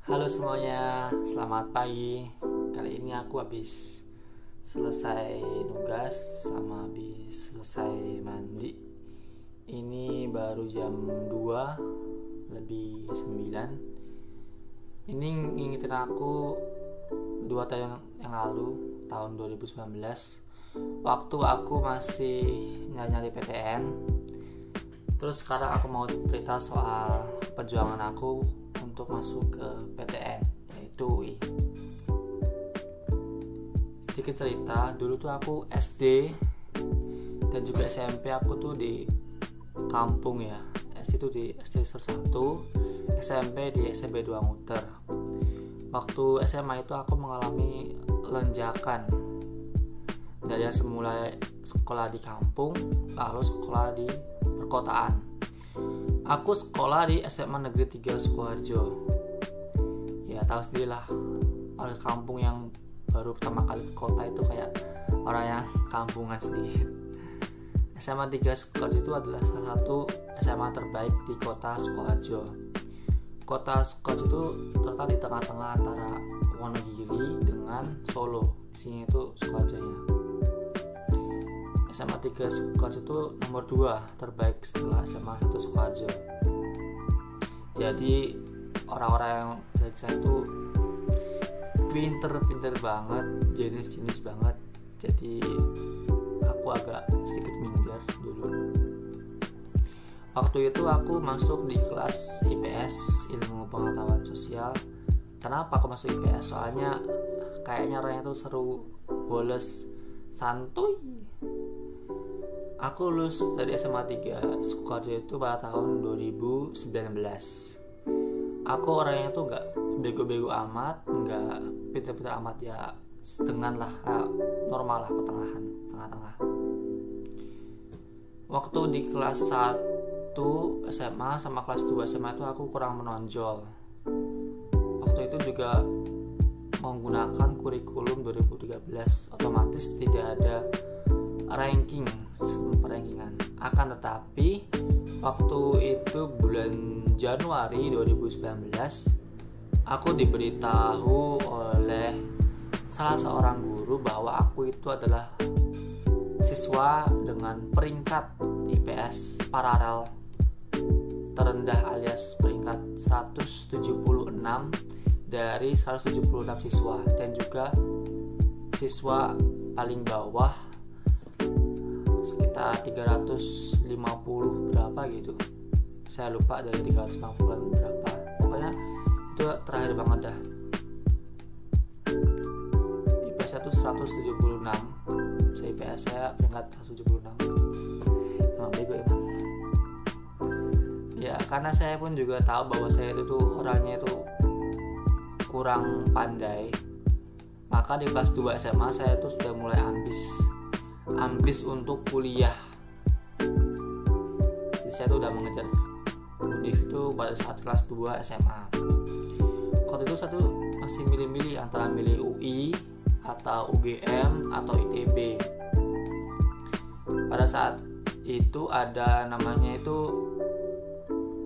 Halo semuanya, selamat pagi. Kali ini aku habis selesai nugas sama habis selesai mandi. Ini baru jam 2 lebih 9. Ini ngingetin aku 2 tahun yang lalu, tahun 2019, waktu aku masih nyari PTN. Terus sekarang aku mau cerita soal perjuangan aku untuk masuk ke PTN, yaitu UI. Sedikit cerita, dulu tuh aku SD dan juga SMP aku tuh di kampung ya. SD tuh di SD 1, SMP di SMP 2 Muter. Waktu SMA itu aku mengalami lonjakan dari yang semula sekolah di kampung lalu sekolah di perkotaan. Aku sekolah di SMA Negeri 3 Sukoharjo. Ya tahu sendirilah, orang kampung yang baru pertama kali ke kota itu kayak orang yang kampungan sedikit. SMA 3 Sukoharjo itu adalah salah satu SMA terbaik di kota Sukoharjo. Kota Sukoharjo itu terletak di tengah-tengah antara Wonogiri dengan Solo. Di sini itu Sukoharjonya. SMA 3 Sukoharjo itu nomor 2 terbaik setelah SMA 1 Sukoharjo. Jadi orang-orang yang dari sana itu pinter banget, jenis banget. Jadi aku agak sedikit minder dulu. Waktu itu aku masuk di kelas IPS, ilmu pengetahuan sosial. Kenapa aku masuk IPS? Soalnya kayaknya orangnya tuh seru, boles, santuy. Aku lulus dari SMA 3 Sukoharjo itu pada tahun 2019. Aku orangnya tuh gak bego-bego amat, gak pinter-pinter amat, ya setengah lah, normal lah, pertengahan, tengah-tengah. Waktu di kelas 1 SMA sama kelas 2 SMA itu aku kurang menonjol. Waktu itu juga menggunakan kurikulum 2013, otomatis tidak ada ranking, sistem perankingan. Akan tetapi waktu itu bulan Januari 2019 aku diberitahu oleh salah seorang guru bahwa aku itu adalah siswa dengan peringkat IPS paralel terendah alias peringkat 176 dari 176 siswa, dan juga siswa paling bawah sekitar 350 berapa gitu, saya lupa, dari 350 berapa, pokoknya itu terakhir banget dah. IPS itu 176, saya IPS saya peringkat 176. Emang bego emang ya, karena saya pun juga tahu bahwa saya itu tuh orangnya itu kurang pandai, maka di kelas 2 SMA saya tuh sudah mulai ambis untuk kuliah. Jadi saya tuh udah mengejar univ itu pada saat kelas 2 SMA. Waktu itu saya tuh masih milih-milih antara milih UI atau UGM atau ITB. Pada saat itu ada namanya itu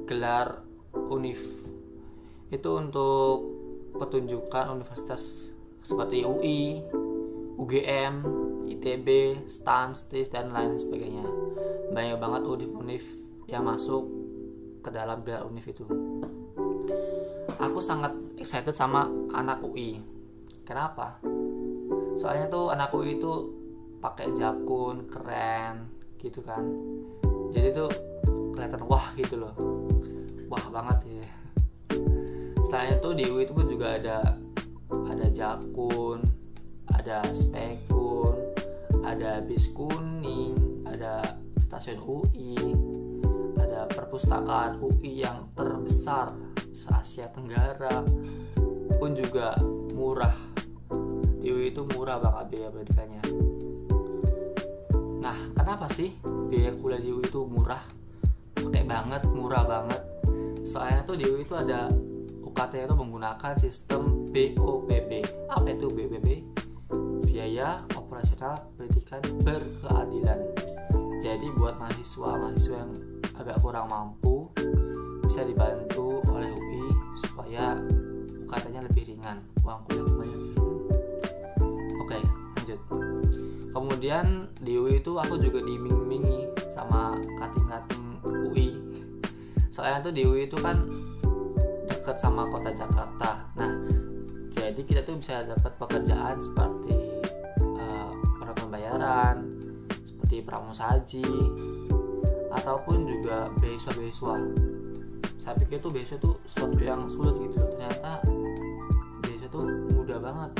gelar univ. Itu untuk pertunjukan universitas seperti UI, UGM, ITB, STAN, STIS, dan lain sebagainya. Banyak banget univ yang masuk ke dalam gelar univ itu. Aku sangat excited sama anak UI. Kenapa? Soalnya tuh anak UI itu pakai jakun, keren gitu kan. Jadi tuh kelihatan wah gitu loh. Wah banget ya. Selain itu di UI itu pun juga ada jakun, ada spekun, ada bis kuning, ada stasiun UI, ada perpustakaan UI yang terbesar se-Asia Tenggara, pun juga murah. Di UI itu murah banget biaya pendidikannya. Nah, kenapa sih biaya kuliah di UI itu murah? Pakai banget, murah banget. Soalnya tuh di UI itu ada UKT itu menggunakan sistem BOPB. Apa itu BOPB? Biaya operasional pendidikan berkeadilan. Jadi buat mahasiswa yang agak kurang mampu bisa dibantu oleh UI supaya dengan uang kuliah banyak. Oke, lanjut. Kemudian di UI itu aku juga diiming-imingi sama kating-kating UI. Soalnya tuh di UI itu kan dekat sama kota Jakarta. Nah, jadi kita tuh bisa dapat pekerjaan seperti orang pembayaran, seperti pramusaji, ataupun juga beasiswa. Saya pikir tuh beasiswa tuh sesuatu yang sulit gitu. Ternyata beasiswa tuh mudah banget.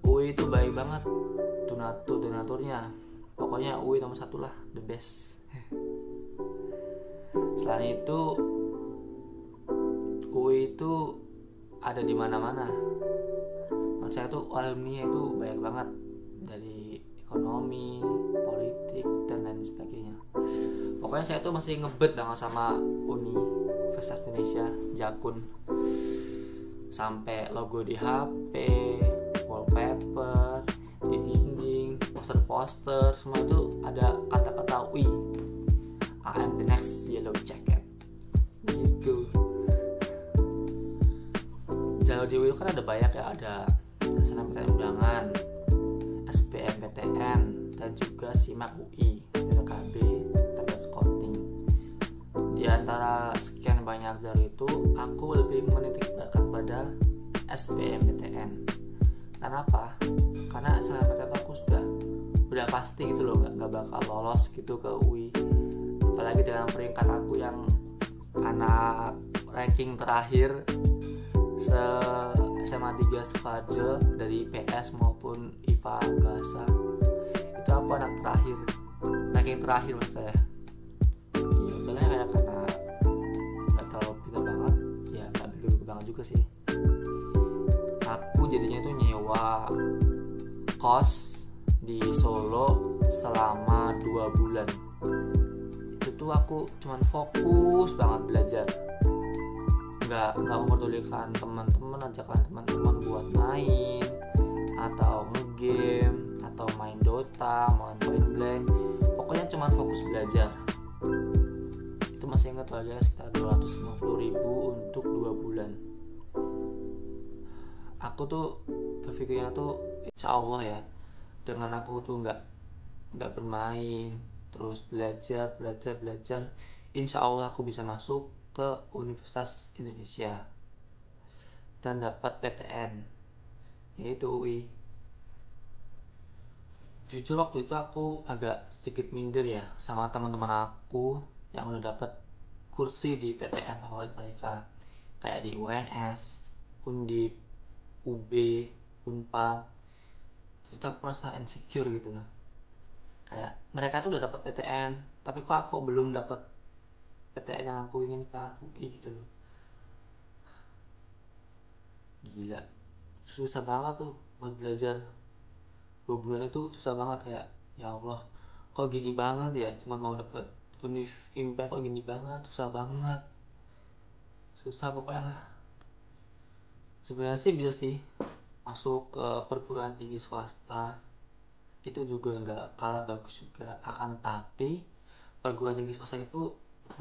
UI itu baik banget donaturnya. Pokoknya UI nomor 1 lah, the best. Selain itu UI itu ada di mana-mana. Menurut saya tuh alumni itu banyak banget, dari ekonomi, politik, dan lain sebagainya. Pokoknya saya tuh masih ngebet banget sama Universitas Indonesia, Jakun. Sampai logo di HP, wallpaper, di dinding, poster-poster, semua itu ada kata-kata UI. I am the next yellow jacket. Gitu. Jalur di UI kan ada banyak ya, ada SNMPTN undangan, SBMPTN, dan juga SIMAK UI, PKB, dan scouting. Di antara sekian banyak jalur itu, aku lebih menitik beratkan pada SBMPTN. Kenapa? Karena SNMPTN aku udah pasti gitu loh, nggak bakal lolos gitu ke UI. Apalagi dengan peringkat aku yang anak ranking terakhir SMA 3 Sukoharjo dari PS maupun IPA bahasa. Itu aku anak terakhir, ranking terakhir maksud saya. Ya soalnya kayak karena nggak terlalu pintar banget, ya nggak begitu banget juga sih. Aku jadinya tuh nyewa kos di Solo selama 2 bulan. Itu tuh aku cuman fokus banget belajar, nggak memperdulikan teman-teman, ajakan teman-teman buat main atau ngegame atau main Dota, main Point Blank. Pokoknya cuman fokus belajar. Itu masih ingat belajar sekitar 250.000 untuk 2 bulan. Aku tuh berpikirnya tuh insya Allah ya, dengan aku tuh nggak bermain, terus belajar, insya Allah aku bisa masuk ke Universitas Indonesia dan dapat PTN, yaitu UI. Jujur waktu itu aku agak sedikit minder ya sama teman-teman aku yang udah dapat kursi di PTN favorit mereka, kayak di UNS, Undip, UB, Unpad. Itu aku merasa insecure gitu loh, kayak mereka tuh udah dapat PTN tapi kok aku belum dapat PTN yang aku inginkan, gitu loh. Gila, susah banget tuh buat belajar. 2 bulan itu susah banget, kayak ya Allah kok gini banget ya, cuma mau dapet univ impact kok gini banget, susah pokoknya lah. Sebenarnya sih bisa sih masuk ke perguruan tinggi swasta, itu juga nggak kalah bagus juga, akan tapi perguruan tinggi swasta itu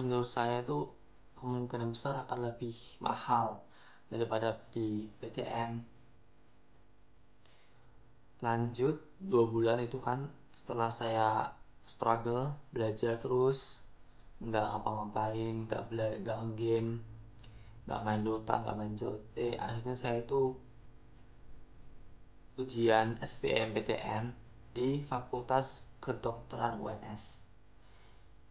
menurut saya itu kemungkinan besar akan lebih mahal daripada di PTN. Lanjut 2 bulan itu kan, setelah saya struggle belajar terus, nggak ngapa-ngapain, nggak game, nggak main Dota, nggak main COD, akhirnya saya itu ujian SBMPTN di Fakultas Kedokteran UNS.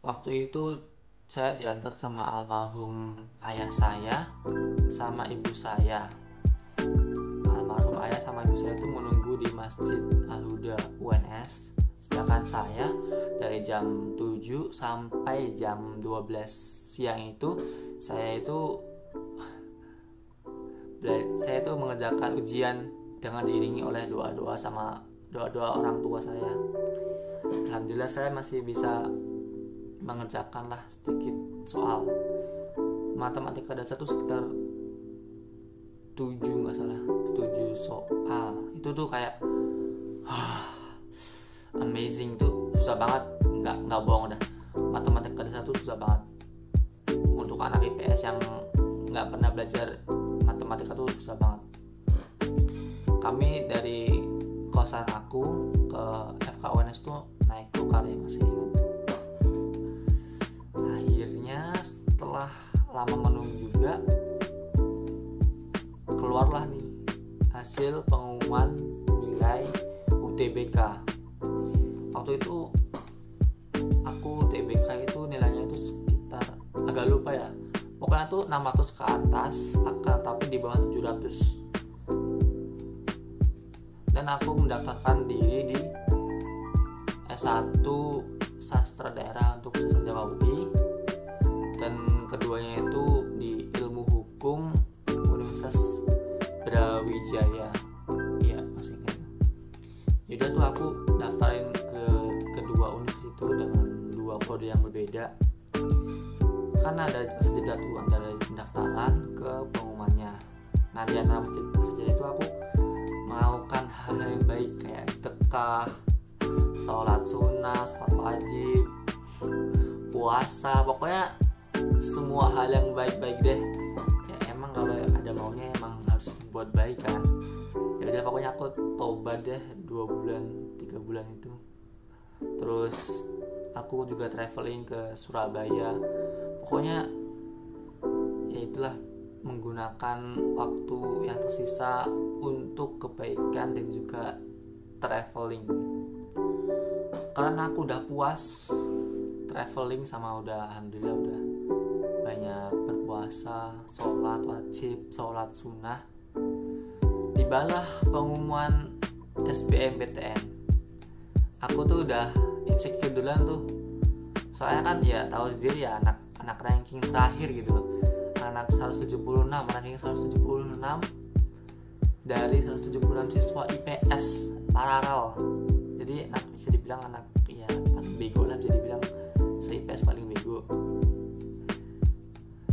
Waktu itu saya diantar sama almarhum ayah saya sama ibu saya. Almarhum ayah sama ibu saya itu menunggu di Masjid Al-Huda UNS, sedangkan saya dari jam 7 sampai jam 12 siang itu saya itu mengerjakan ujian dengan diiringi oleh doa-doa orang tua saya. Alhamdulillah saya masih bisa mengerjakan lah sedikit soal. Matematika dasar tuh sekitar 7 nggak salah, 7 soal. Itu tuh kayak amazing, tuh susah banget, nggak bohong dah. Matematika dasar tuh susah banget untuk anak IPS yang nggak pernah belajar matematika tuh susah banget. kami dari kosan aku ke FKUNS tuh naik tukar ya, masih ingat. Akhirnya setelah lama menunggu juga keluarlah nih hasil pengumuman nilai UTBK. Waktu itu aku UTBK itu nilainya itu sekitar, agak lupa ya, pokoknya tuh 600 ke atas, akan tapi di bawah 700. Dan aku mendaftarkan diri di S1 Sastra Daerah untuk Sastra Jawa UI, dan keduanya itu di Ilmu Hukum Universitas Brawijaya. Iya, masih ingat. Jadi tuh aku daftarin ke kedua universitas itu dengan dua kode yang berbeda, karena ada jeda tuh antara pendaftaran ke pengumumannya. Nah, di antara masa jeda itu aku melakukan hal yang baik kayak sedekah, sholat sunnah, sholat wajib, puasa, pokoknya semua hal yang baik-baik deh. Ya emang kalau ada maunya emang harus buat baik kan. Ya udah, pokoknya aku tobat deh 2 bulan 3 bulan itu. Terus aku juga traveling ke Surabaya. Pokoknya ya itulah, menggunakan waktu yang tersisa untuk kebaikan dan juga traveling. Karena aku udah puas traveling sama udah alhamdulillah udah banyak berpuasa, sholat wajib, sholat sunnah. Tibalah pengumuman SBMPTN. Aku tuh udah insecure duluan tuh. Soalnya kan ya tahu sendiri ya, anak ranking terakhir gitu loh. Anak 176, ranking 176 dari 176 siswa IPS paralel. Jadi bisa dibilang anak ya paling bego lah, bisa dibilang se-IPS paling bego.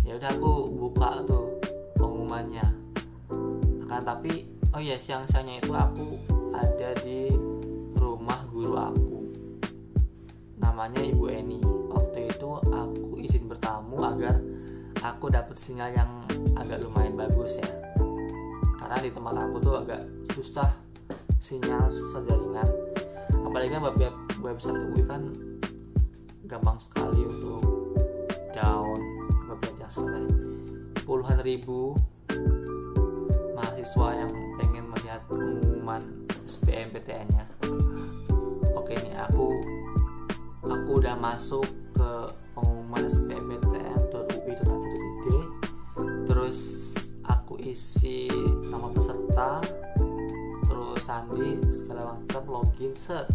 Ya udah, aku buka tuh pengumumannya. Akan tapi siang-siangnya itu aku ada di rumah guru aku, namanya Ibu Eni. Waktu itu aku izin bertamu agar aku dapat sinyal yang agak lumayan bagus ya, karena di tempat aku tuh agak susah sinyal, susah jaringan. Apalagi kan website UI kan gampang sekali untuk down, sampai puluhan ribu mahasiswa yang pengen melihat pengumuman SBMPTN-nya. Oke nih, aku udah masuk ke pengumuman SBMPTN.ui.ac.id. Terus aku isi nama peserta, terus sandi segala macam, login set.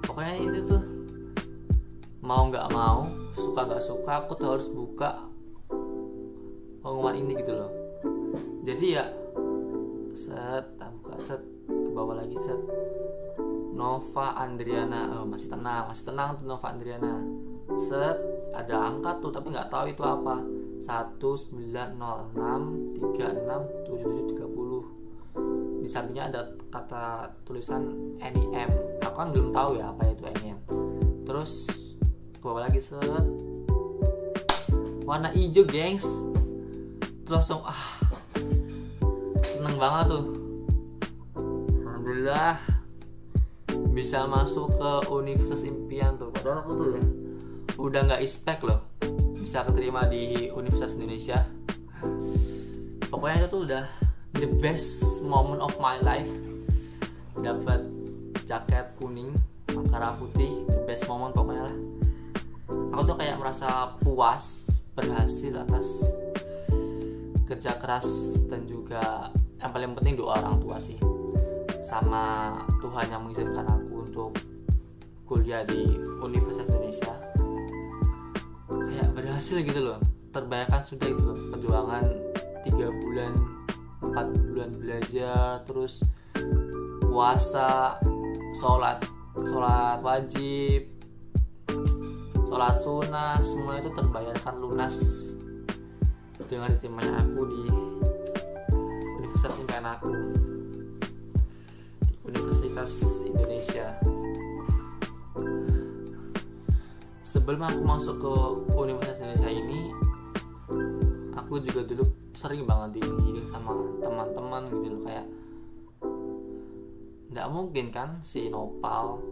Pokoknya itu tuh mau nggak mau, suka nggak suka, aku tuh harus buka pengumuman ini gitu loh. Jadi ya buka set, ke bawah lagi set, Nova Andriana. Masih tenang tuh Nova Andriana. Set, ada angka tuh tapi nggak tahu itu apa. 1906367730. Di sampingnya ada kata tulisan NIM. Aku kan belum tahu ya apa itu NIM. Terus ke bawah lagi set, warna hijau gengs. Terus langsung seneng banget tuh, alhamdulillah bisa masuk ke universitas impian tuh. Padahal aku tuh udah nggak expect loh bisa keterima di Universitas Indonesia. Pokoknya itu tuh udah the best moment of my life. Dapat jaket kuning makara putih, the best moment pokoknya lah. Aku tuh kayak merasa puas, berhasil atas kerja keras, dan juga yang paling penting doa orang tua sih, sama Tuhan yang mengizinkan aku untuk kuliah di Universitas Indonesia. Kayak berhasil gitu loh, terbayarkan sudah itu loh, perjuangan 3 bulan 4 bulan belajar, terus puasa, sholat wajib, sholat sunnah, semua itu terbayarkan lunas dengan diterimanya aku di universitas impian aku, di Universitas Indonesia. Sebelum aku masuk ke Universitas Indonesia ini, aku aku juga dulu sering banget digiring sama teman-teman gitu loh, kayak nggak mungkin kan si Nopal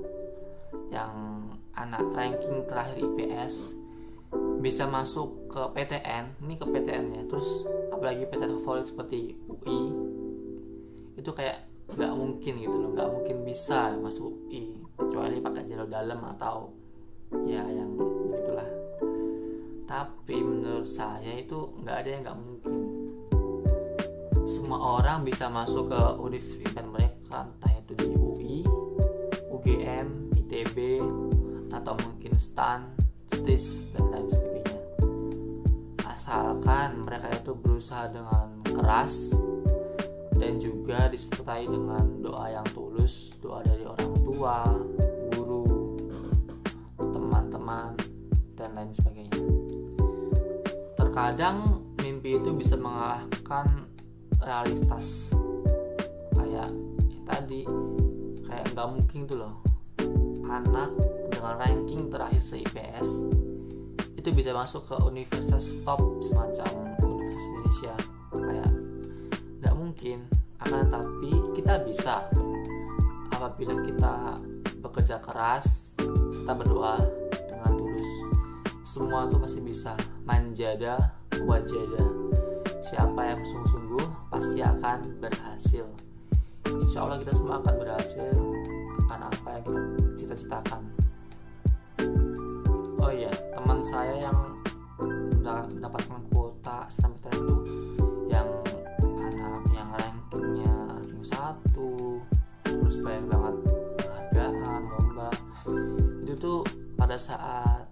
yang anak ranking terakhir IPS bisa masuk ke PTN, ini ke PTN ya, terus apalagi PTN favorit seperti UI, itu kayak nggak mungkin gitu loh, nggak mungkin bisa masuk UI kecuali pakai jalur dalam atau ya yang begitulah. Tapi menurut saya itu nggak ada yang nggak mungkin. Semua orang bisa masuk ke univ impian mereka, entah itu di UI, UGM, ITB, atau mungkin STAN, STIS, dan lain sebagainya. Asalkan mereka itu berusaha dengan keras dan juga disertai dengan doa yang tulus, doa dari orang tua, guru, teman-teman, dan lain sebagainya. Terkadang mimpi itu bisa mengalahkan realitas. Kayak tadi, kayak nggak mungkin tuh loh, anak dengan ranking terakhir se-IPS itu bisa masuk ke universitas top semacam Universitas Indonesia. Kayak nggak mungkin. Akan tapi kita bisa apabila kita bekerja keras, kita berdoa dengan tulus. Semua tuh pasti bisa. Manjada wajada, siapa yang sungguh-sungguh pasti akan berhasil. Insya Allah kita semua akan berhasil akan apa yang kita cita-citakan. Oh iya, teman saya yang mendapatkan kuota SNMPTN itu yang anak yang rankingnya ranking 1, terus banyak banget penghargaan, lomba. Itu tuh pada saat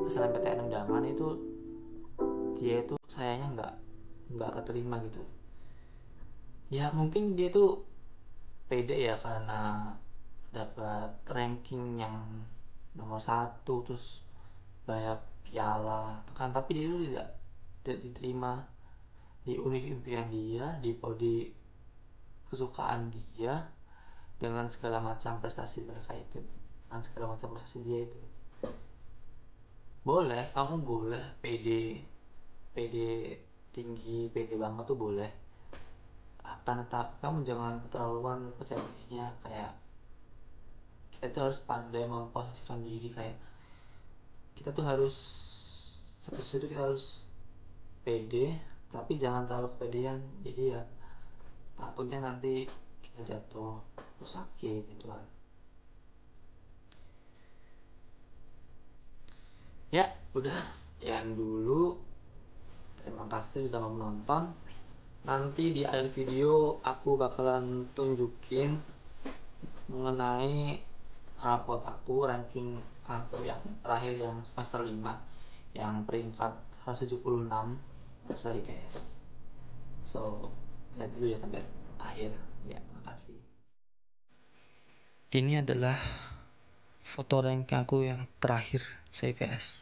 SNMPTN undangan itu dia itu sayangnya nggak keterima gitu. Ya mungkin dia tuh pede ya karena dapat ranking yang nomor 1, terus banyak piala kan, tapi dia itu tidak diterima di univ impian dia, di prodi kesukaan dia, dengan segala macam prestasi mereka itu, dengan segala macam prestasi dia itu. Boleh, kamu boleh pede tinggi, pede banget tuh boleh, akan tetapi kamu jangan keterlaluan percaya dirinya. Kayak kita tuh harus pandai memposisikan diri, kayak kita tuh harus satu sisi kita harus pede tapi jangan terlalu kepedean, jadi ya takutnya nanti kita jatuh terus sakit gitu kan. Ya udah sekian dulu, terima kasih sudah menonton. Nanti di akhir video aku bakalan tunjukin mengenai raport aku, ranking aku yang terakhir yang semester 5 yang peringkat 176 selesai guys. So lihat dulu ya sampai akhir ya, makasih. Ini adalah foto ranking aku yang terakhir CVS.